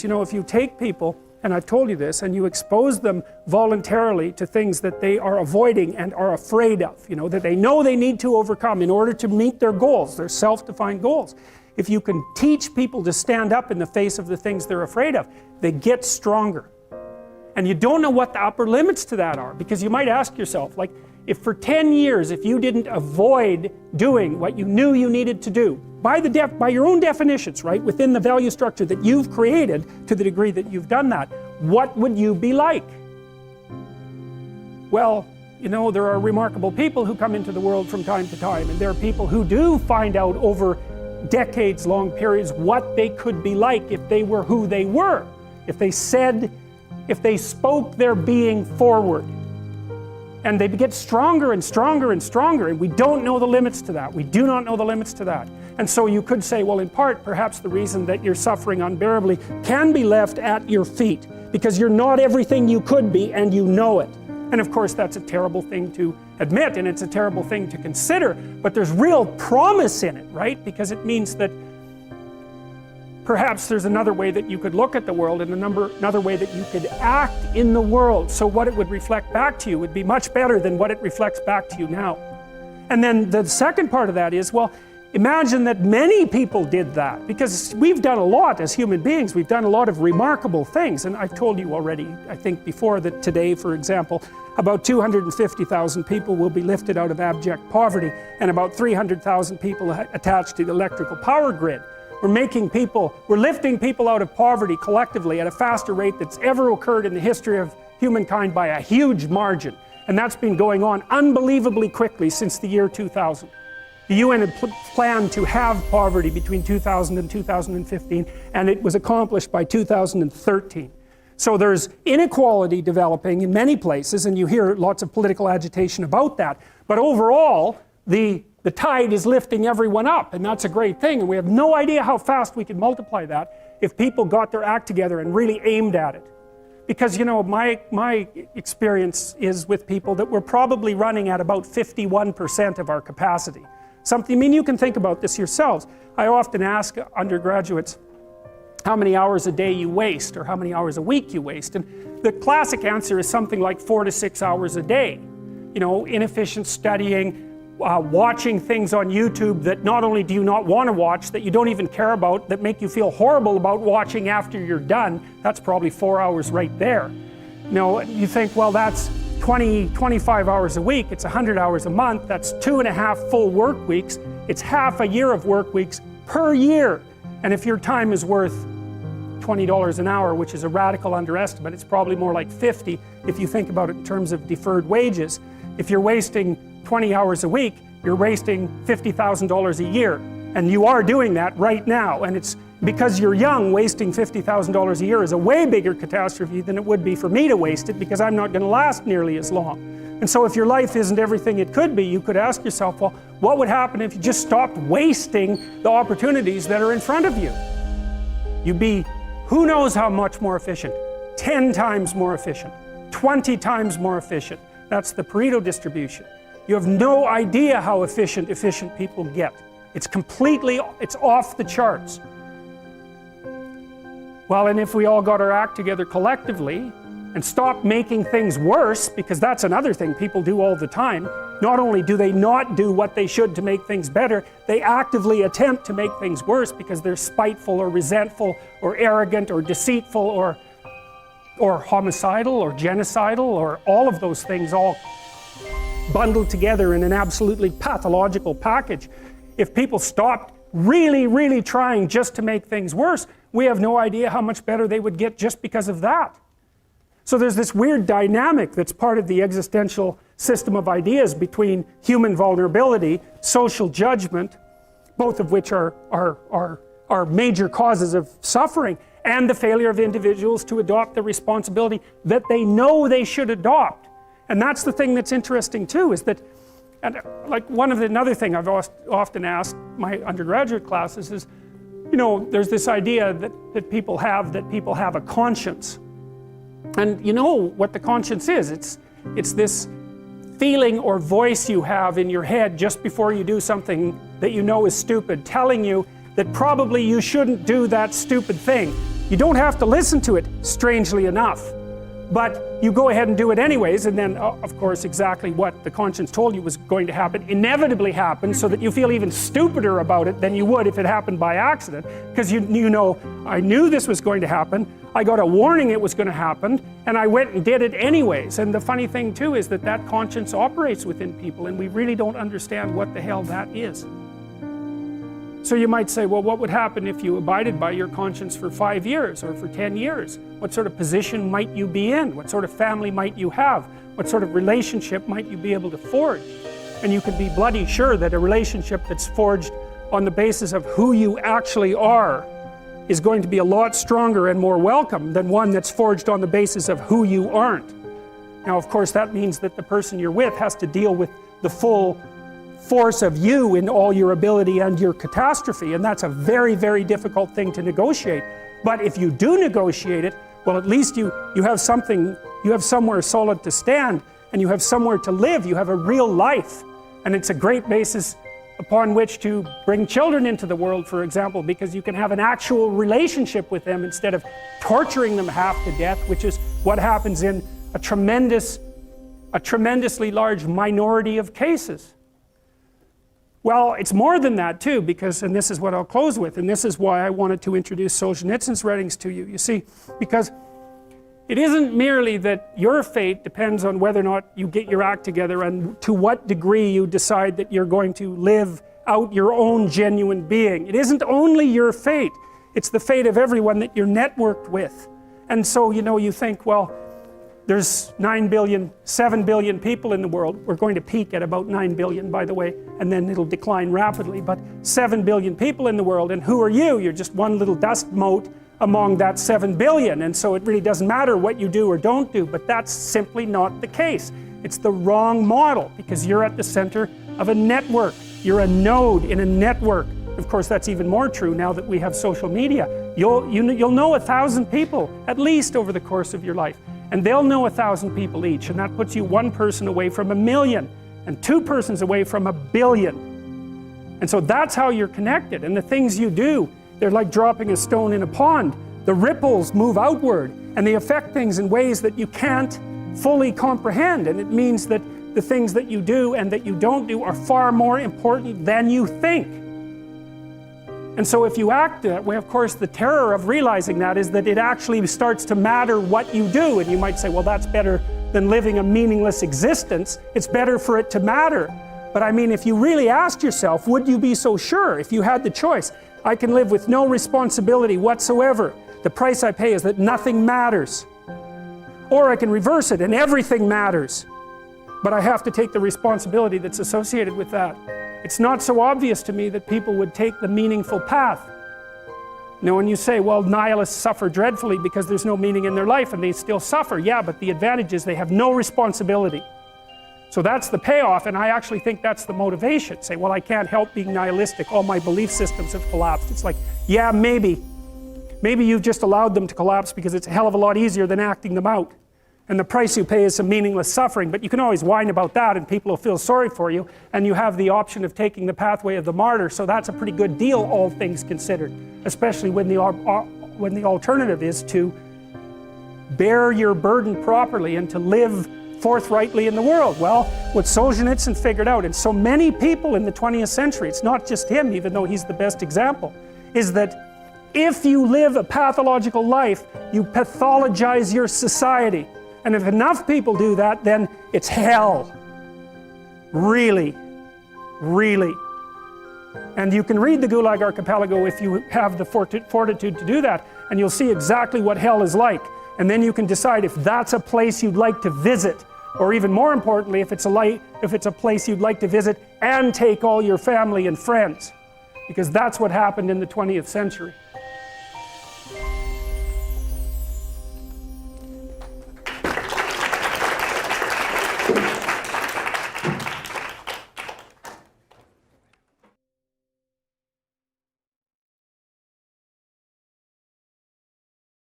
You know, if you take people, and I've told you this, and you expose them voluntarily to things that they are avoiding and are afraid of, you know, that they know they need to overcome in order to meet their goals, their self-defined goals. If you can teach people to stand up in the face of the things they're afraid of, they get stronger. And you don't know what the upper limits to that are, because you might ask yourself, like, if for 10 years, if you didn't avoid doing what you knew you needed to do, by your own definitions, right, within the value structure that you've created to the degree that you've done that, what would you be like? Well, you know, there are remarkable people who come into the world from time to time, and there are people who do find out over decades-long periods what they could be like if they were who they were, if they spoke their being forward. And they get stronger and stronger and stronger, and we don't know the limits to that. We do not know the limits to that. And so you could say, well, in part, perhaps the reason that you're suffering unbearably can be left at your feet, because you're not everything you could be, and you know it. And of course, that's a terrible thing to admit, and it's a terrible thing to consider, but there's real promise in it, right? Because it means that perhaps there's another way that you could look at the world, and another way that you could act in the world, so what it would reflect back to you would be much better than what it reflects back to you now. And then the second part of that is, well, imagine that many people did that, because we've done a lot as human beings. We've done a lot of remarkable things, and I've told you already, I think before, that today, for example, about 250,000 people will be lifted out of abject poverty, and about 300,000 people attached to the electrical power grid. We're lifting people out of poverty collectively at a faster rate that's ever occurred in the history of humankind by a huge margin. And that's been going on unbelievably quickly since the year 2000. The UN had planned to have poverty between 2000 and 2015, and it was accomplished by 2013. So there's inequality developing in many places, and you hear lots of political agitation about that. But overall, the tide is lifting everyone up, and that's a great thing, and we have no idea how fast we could multiply that if people got their act together and really aimed at it. Because, you know, my experience is with people that we're probably running at about 51% of our capacity. I mean, you can think about this yourselves. I often ask undergraduates how many hours a day you waste, or how many hours a week you waste, and the classic answer is something like 4 to 6 hours a day. You know, inefficient studying, watching things on YouTube that not only do you not want to watch, that you don't even care about, that make you feel horrible about watching after you're done. That's probably 4 hours right there. You know, you think, well, that's 25 hours a week, it's 100 hours a month, that's 2.5 full work weeks, it's half a year of work weeks per year. And if your time is worth $20 an hour, which is a radical underestimate, it's probably more like 50 if you think about it in terms of deferred wages. If you're wasting 20 hours a week, you're wasting $50,000 a year. And you are doing that right now. And it's because you're young, wasting $50,000 a year is a way bigger catastrophe than it would be for me to waste it, because I'm not going to last nearly as long. And so if your life isn't everything it could be, you could ask yourself, well, what would happen if you just stopped wasting the opportunities that are in front of you? You'd be, who knows how much more efficient? 10 times more efficient, 20 times more efficient. That's the Pareto distribution. You have no idea how efficient people get. It's off the charts. Well, and if we all got our act together collectively and stopped making things worse, because that's another thing people do all the time, not only do they not do what they should to make things better, they actively attempt to make things worse because they're spiteful or resentful or arrogant or deceitful or homicidal or genocidal, or all of those things all bundled together in an absolutely pathological package. If people stopped really, really trying just to make things worse, we have no idea how much better they would get just because of that. So there's this weird dynamic that's part of the existential system of ideas between human vulnerability, social judgment, both of which are major causes of suffering, and the failure of individuals to adopt the responsibility that they know they should adopt. And that's the thing that's interesting too, is that, and like another thing I've often asked my undergraduate classes is, you know, there's this idea that people have a conscience. And you know what the conscience is. It's this feeling or voice you have in your head just before you do something that you know is stupid, telling you that probably you shouldn't do that stupid thing. You don't have to listen to it, strangely enough. But you go ahead and do it anyways, and then, of course, exactly what the conscience told you was going to happen inevitably happens, so that you feel even stupider about it than you would if it happened by accident. Because you know, I knew this was going to happen, I got a warning it was going to happen, and I went and did it anyways. And the funny thing too is that that conscience operates within people, and we really don't understand what the hell that is. So you might say, well, what would happen if you abided by your conscience for 5 years or for 10 years? What sort of position might you be in? What sort of family might you have? What sort of relationship might you be able to forge? And you can be bloody sure that a relationship that's forged on the basis of who you actually are is going to be a lot stronger and more welcome than one that's forged on the basis of who you aren't. Now, of course, that means that the person you're with has to deal with the full force of you in all your ability and your catastrophe, and that's a very, very difficult thing to negotiate. But if you do negotiate it, well, at least you have something, you have somewhere solid to stand, and you have somewhere to live, you have a real life. And it's a great basis upon which to bring children into the world, for example, because you can have an actual relationship with them instead of torturing them half to death, which is what happens in a tremendously large minority of cases. Well, it's more than that too, because, and this is what I'll close with, and this is why I wanted to introduce Solzhenitsyn's writings to you. You see, because it isn't merely that your fate depends on whether or not you get your act together and to what degree you decide that you're going to live out your own genuine being. It isn't only your fate, it's the fate of everyone that you're networked with. And so, you know, you think, well, there's 9 billion, 7 billion people in the world. We're going to peak at about 9 billion, by the way, and then it'll decline rapidly. But 7 billion people in the world, and who are you? You're just one little dust mote among that 7 billion. And so it really doesn't matter what you do or don't do, but that's simply not the case. It's the wrong model, because you're at the center of a network. You're a node in a network. Of course, that's even more true now that we have social media. You'll know 1,000 people, at least, over the course of your life. And they'll know 1,000 people each, and that puts you one person away from 1 million, and 2 persons away from 1 billion. And so that's how you're connected. And the things you do, they're like dropping a stone in a pond. The ripples move outward, and they affect things in ways that you can't fully comprehend. And it means that the things that you do and that you don't do are far more important than you think. And so if you act that way, of course, the terror of realizing that is that it actually starts to matter what you do. And you might say, well, that's better than living a meaningless existence. It's better for it to matter. But I mean, if you really asked yourself, would you be so sure if you had the choice? I can live with no responsibility whatsoever. The price I pay is that nothing matters. Or I can reverse it and everything matters. But I have to take the responsibility that's associated with that. It's not so obvious to me that people would take the meaningful path. Now, when you say, well, nihilists suffer dreadfully because there's no meaning in their life and they still suffer, yeah, but the advantage is they have no responsibility. So that's the payoff, and I actually think that's the motivation. Say, well, I can't help being nihilistic, all my belief systems have collapsed. It's like, yeah, maybe you've just allowed them to collapse because it's a hell of a lot easier than acting them out. And the price you pay is some meaningless suffering, but you can always whine about that and people will feel sorry for you, and you have the option of taking the pathway of the martyr, so that's a pretty good deal, all things considered, especially when the alternative is to bear your burden properly and to live forthrightly in the world. Well, what Solzhenitsyn figured out, and so many people in the 20th century, it's not just him, even though he's the best example, is that if you live a pathological life, you pathologize your society. And if enough people do that, then it's hell. Really, really. And you can read the Gulag Archipelago if you have the fortitude to do that, and you'll see exactly what hell is like. And then you can decide if that's a place you'd like to visit, or even more importantly, if it's a place you'd like to visit and take all your family and friends. Because that's what happened in the 20th century.